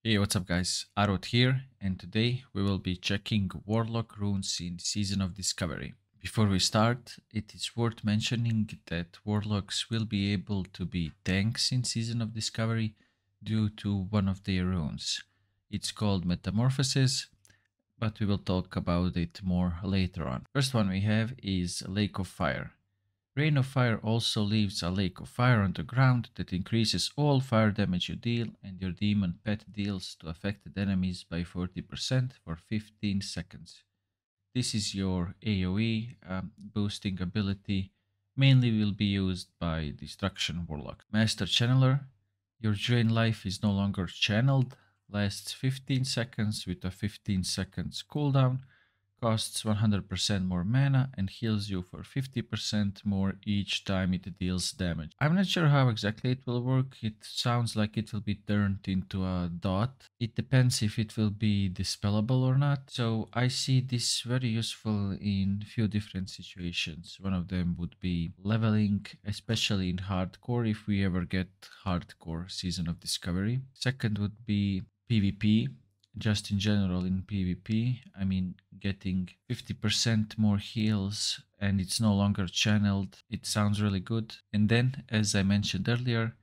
Hey, what's up guys? Arwoht here, and today we will be checking Warlock runes in Season of Discovery. Before we start, it is worth mentioning that Warlocks will be able to be tanks in Season of Discovery due to one of their runes. It's called Metamorphosis, but we will talk about it more later on. First one we have is Lake of Fire. Rain of Fire also leaves a lake of fire on the ground that increases all fire damage you deal and your demon pet deals to affected enemies by 40% for 15 seconds. This is your AoE boosting ability, mainly will be used by Destruction Warlock. Master Channeler, your drain life is no longer channeled, lasts 15 seconds with a 15 seconds cooldown, costs 100% more mana and heals you for 50% more each time it deals damage. I'm not sure how exactly it will work. It sounds like it will be turned into a dot. It depends if it will be dispellable or not. So I see this very useful in few different situations. One of them would be leveling, especially in hardcore if we ever get hardcore Season of Discovery. Second would be PvP, just in general in PvP. I mean, getting 50% more heals and it's no longer channeled. It sounds really good. And then, as I mentioned earlier,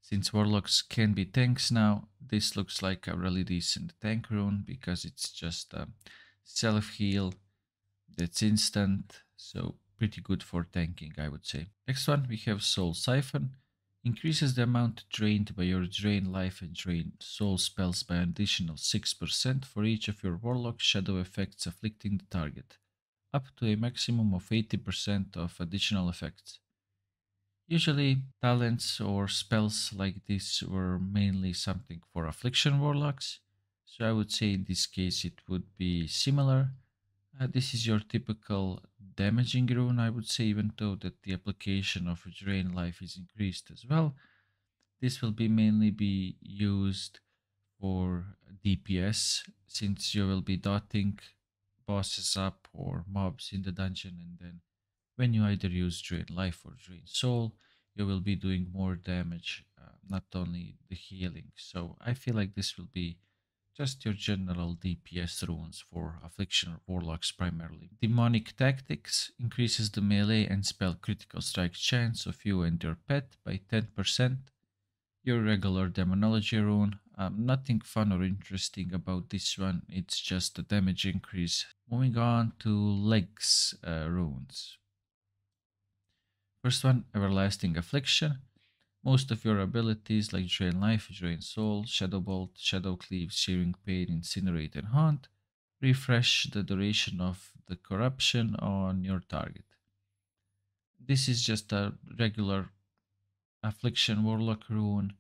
since Warlocks can be tanks now, this looks like a really decent tank rune because it's just a self-heal that's instant. So pretty good for tanking, I would say. Next one, we have Soul Siphon. Increases the amount drained by your drain life and drain soul spells by an additional 6% for each of your Warlock shadow effects afflicting the target, up to a maximum of 80% of additional effects. Usually, talents or spells like this were mainly something for Affliction Warlocks, so I would say in this case it would be similar. This is your typical damaging rune, I would say, even though that the application of drain life is increased as well. This will be mainly be used for DPS, since you will be dotting bosses up or mobs in the dungeon, and then when you either use drain life or drain soul, you will be doing more damage, not only the healing. So I feel like this will be just your general DPS runes for Affliction Warlocks primarily. Demonic Tactics increases the melee and spell critical strike chance of you and your pet by 10%. Your regular Demonology rune. Nothing fun or interesting about this one, it's just a damage increase. Moving on to Legs runes. First one, Everlasting Affliction. Most of your abilities like Drain Life, Drain Soul, Shadow Bolt, Shadow Cleave, Searing Pain, Incinerate and Haunt refresh the duration of the corruption on your target. This is just a regular Affliction Warlock rune.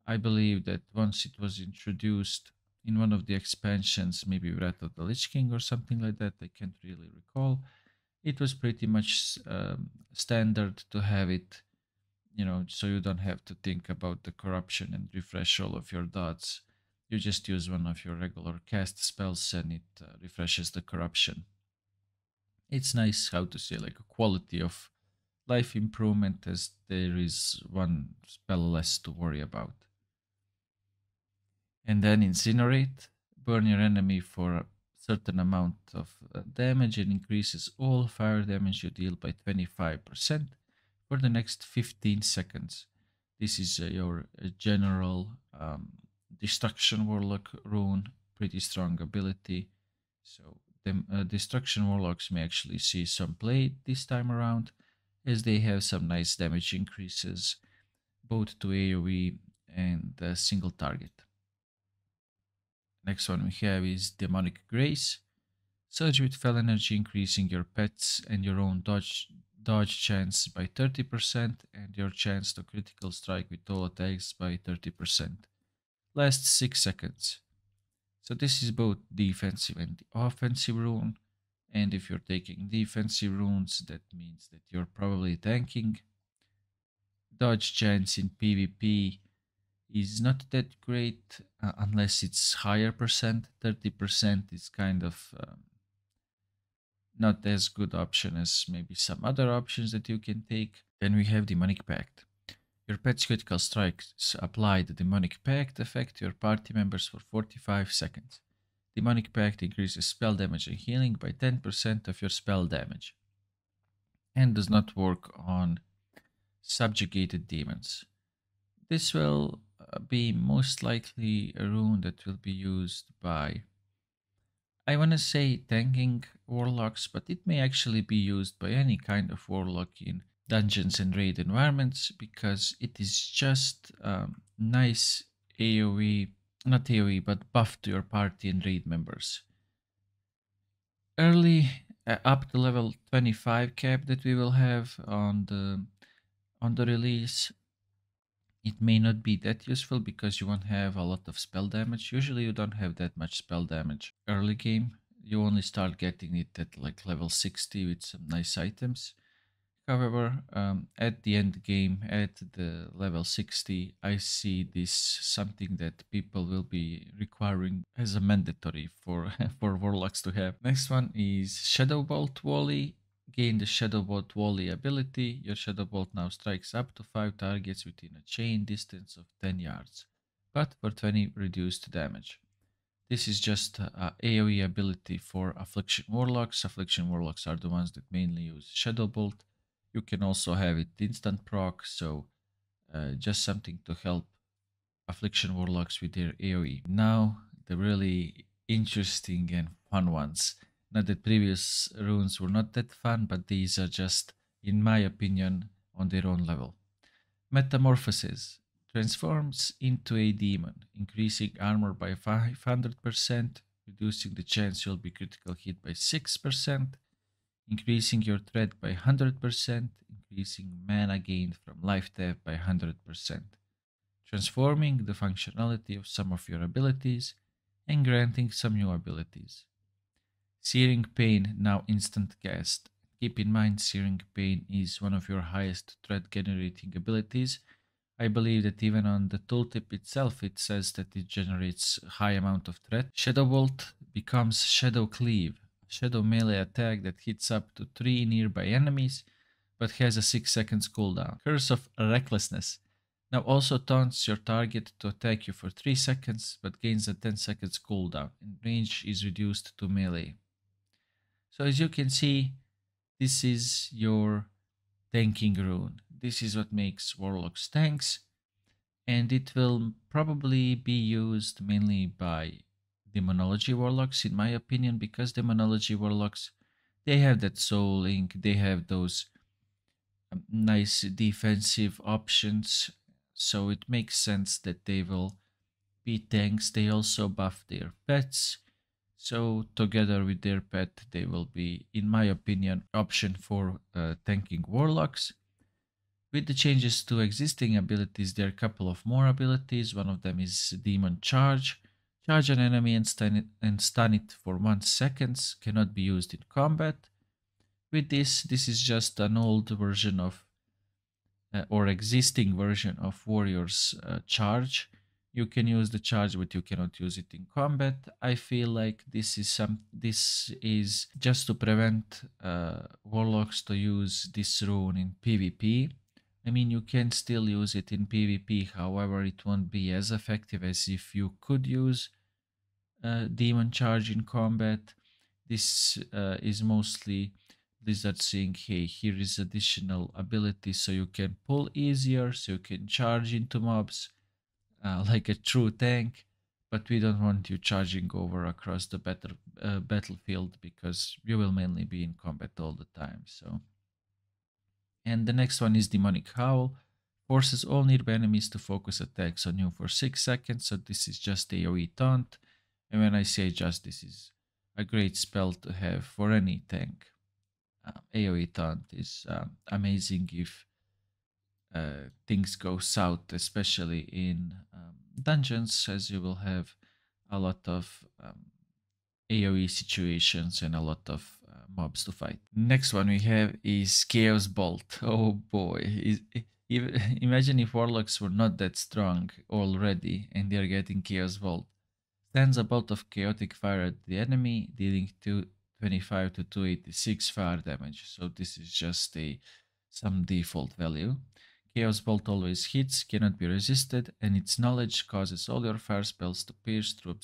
I believe that once it was introduced in one of the expansions, maybe Wrath of the Lich King or something like that, I can't really recall. It was pretty much standard to have it, so you don't have to think about the corruption and refresh all of your dots. You just use one of your regular cast spells and it refreshes the corruption. It's nice, how to say, like a quality of life improvement, as there is one spell less to worry about. And then Incinerate, burn your enemy for a certain amount of damage and increases all fire damage you deal by 25% for the next 15 seconds. This is your general Destruction Warlock rune, pretty strong ability. So the Destruction Warlocks may actually see some play this time around, as they have some nice damage increases, both to AoE and single target. Next one we have is Demonic Grace. Surge with fell energy, increasing your pets and your own dodge chance by 30% and your chance to critical strike with all attacks by 30%. Lasts 6 seconds. So this is both defensive and offensive rune, and if you're taking defensive runes, that means that you're probably tanking. Dodge chance in PvP is not that great unless it's higher percent. 30% is kind of not as good option as maybe some other options that you can take. Then we have Demonic Pact. Your pet's critical strikes apply the Demonic Pact effect to your party members for 45 seconds. Demonic Pact increases spell damage and healing by 10% of your spell damage, and does not work on subjugated demons. This will be most likely a rune that will be used by, I want to say, tanking warlocks, but it may actually be used by any kind of warlock in dungeons and raid environments because it is just nice AoE, not AoE, but buff to your party and raid members. Early, up to level 25 cap that we will have on the release, it may not be that useful because you won't have a lot of spell damage. Usually you don't have that much spell damage early game. You only start getting it at like level 60 with some nice items. However, at the end game, at the level 60, I see this something that people will be requiring as a mandatory for, for warlocks to have. Next one is Shadow Bolt Volley. Gain the Shadow Bolt Volley ability. Your Shadow Bolt now strikes up to 5 targets within a chain distance of 10 yards, but for 20 reduced damage. This is just a AoE ability for Affliction Warlocks. Affliction Warlocks are the ones that mainly use Shadow Bolt. You can also have it instant proc, so just something to help Affliction Warlocks with their AoE. Now, the really interesting and fun ones. Not that previous runes were not that fun, but these are just, in my opinion, on their own level. Metamorphosis. Transforms into a demon, increasing armor by 500%, reducing the chance you'll be critical hit by 6%, increasing your threat by 100%, increasing mana gained from life theft by 100%, transforming the functionality of some of your abilities, and granting some new abilities. Searing Pain, now instant cast. Keep in mind, Searing Pain is one of your highest threat generating abilities. I believe that even on the tooltip itself it says that it generates a high amount of threat. Shadow Bolt becomes Shadow Cleave, a shadow melee attack that hits up to 3 nearby enemies but has a 6 seconds cooldown. Curse of Recklessness now also taunts your target to attack you for 3 seconds but gains a 10 seconds cooldown and range is reduced to melee. So as you can see, this is your tanking rune. This is what makes Warlocks tanks, and it will probably be used mainly by Demonology Warlocks in my opinion, because Demonology Warlocks, they have that soul link, they have those nice defensive options, so it makes sense that they will be tanks. They also buff their pets, so together with their pet they will be, in my opinion, option for tanking warlocks. With the changes to existing abilities, there are a couple of more abilities. One of them is Demon Charge. Charge an enemy and stun it for 1 second. Cannot be used in combat. With this is just an old version of or existing version of Warrior's Charge. You can use the charge, but you cannot use it in combat. I feel like this is just to prevent warlocks to use this rune in PvP. I mean, you can still use it in PvP, however, it won't be as effective as if you could use Demon Charge in combat. This is mostly Blizzard saying, hey, here is additional ability so you can pull easier, so you can charge into mobs like a true tank, but we don't want you charging over across the battlefield because you will mainly be in combat all the time. So, and the next one is Demonic Howl. Forces all nearby enemies to focus attacks on you for 6 seconds, so this is just AoE taunt. And when I say just, this is a great spell to have for any tank. AoE taunt is amazing if things go south, especially in dungeons, as you will have a lot of AoE situations and a lot of mobs to fight. Next one we have is Chaos Bolt. Oh boy, imagine if Warlocks were not that strong already and they're getting Chaos Bolt. Sends a bolt of chaotic fire at the enemy, dealing 225 to 286 fire damage. So this is just some default value. Chaos Bolt always hits, cannot be resisted, and its knowledge causes all your fire spells to pierce through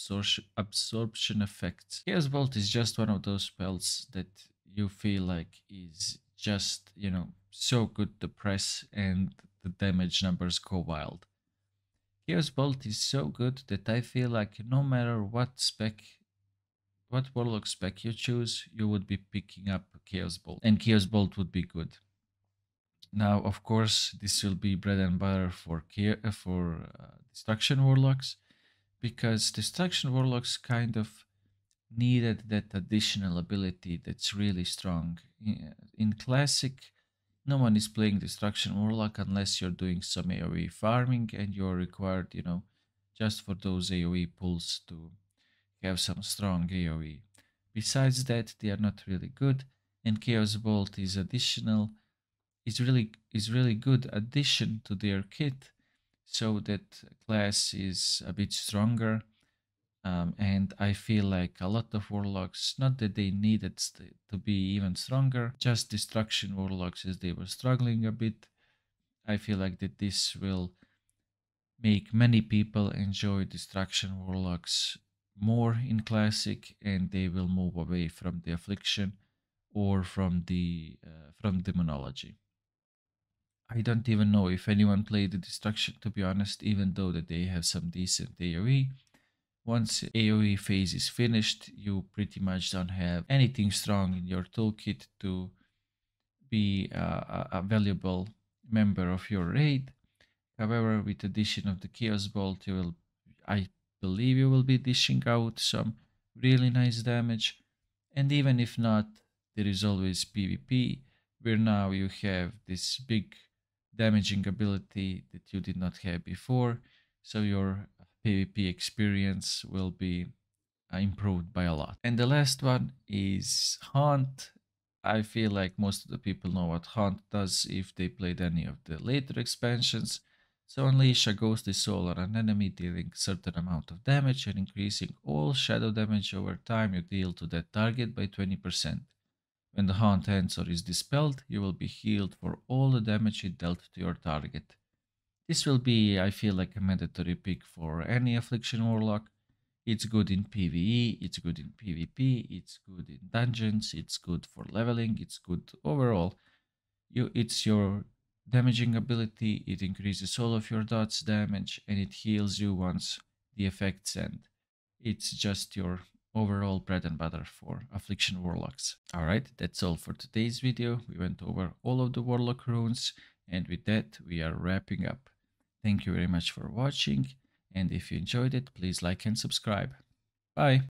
absorption effects. Chaos Bolt is just one of those spells that you feel like is just, so good to press and the damage numbers go wild. Chaos Bolt is so good that I feel like no matter what Warlock spec you choose, you would be picking up Chaos Bolt, and Chaos Bolt would be good. Now, of course, this will be bread and butter for Destruction Warlocks, because Destruction Warlocks kind of needed that additional ability that's really strong. In Classic, no one is playing Destruction Warlock unless you're doing some AoE farming and you're required, just for those AoE pulls to have some strong AoE. Besides that, they are not really good, and Chaos Bolt is really good addition to their kit, so that class is a bit stronger. And I feel like a lot of warlocks, not that they needed to be even stronger, just destruction warlocks as they were struggling a bit. I feel like that this will make many people enjoy destruction warlocks more in classic, and they will move away from the affliction or from demonology. I don't even know if anyone played the destruction, to be honest, even though that they have some decent AoE. Once AoE phase is finished, you pretty much don't have anything strong in your toolkit to be a valuable member of your raid. However, with addition of the Chaos Bolt, I believe you will be dishing out some really nice damage. And even if not, there is always PvP, where now you have this big damaging ability that you did not have before. So your PvP experience will be improved by a lot. And the last one is Haunt. I feel like most of the people know what Haunt does if they played any of the later expansions. So unleash a ghostly soul on an enemy, dealing a certain amount of damage and increasing all shadow damage over time you deal to that target by 20%. When the haunt ends or is dispelled, you will be healed for all the damage it dealt to your target. This will be, I feel like, a mandatory pick for any Affliction Warlock. It's good in PvE, it's good in PvP, it's good in dungeons, it's good for leveling, it's good overall. It's your damaging ability, it increases all of your dots damage, and it heals you once the effects end. It's just your overall bread and butter for Affliction Warlocks. Alright, that's all for today's video. We went over all of the Warlock runes, and with that we are wrapping up. Thank you very much for watching, and if you enjoyed it, please like and subscribe. Bye!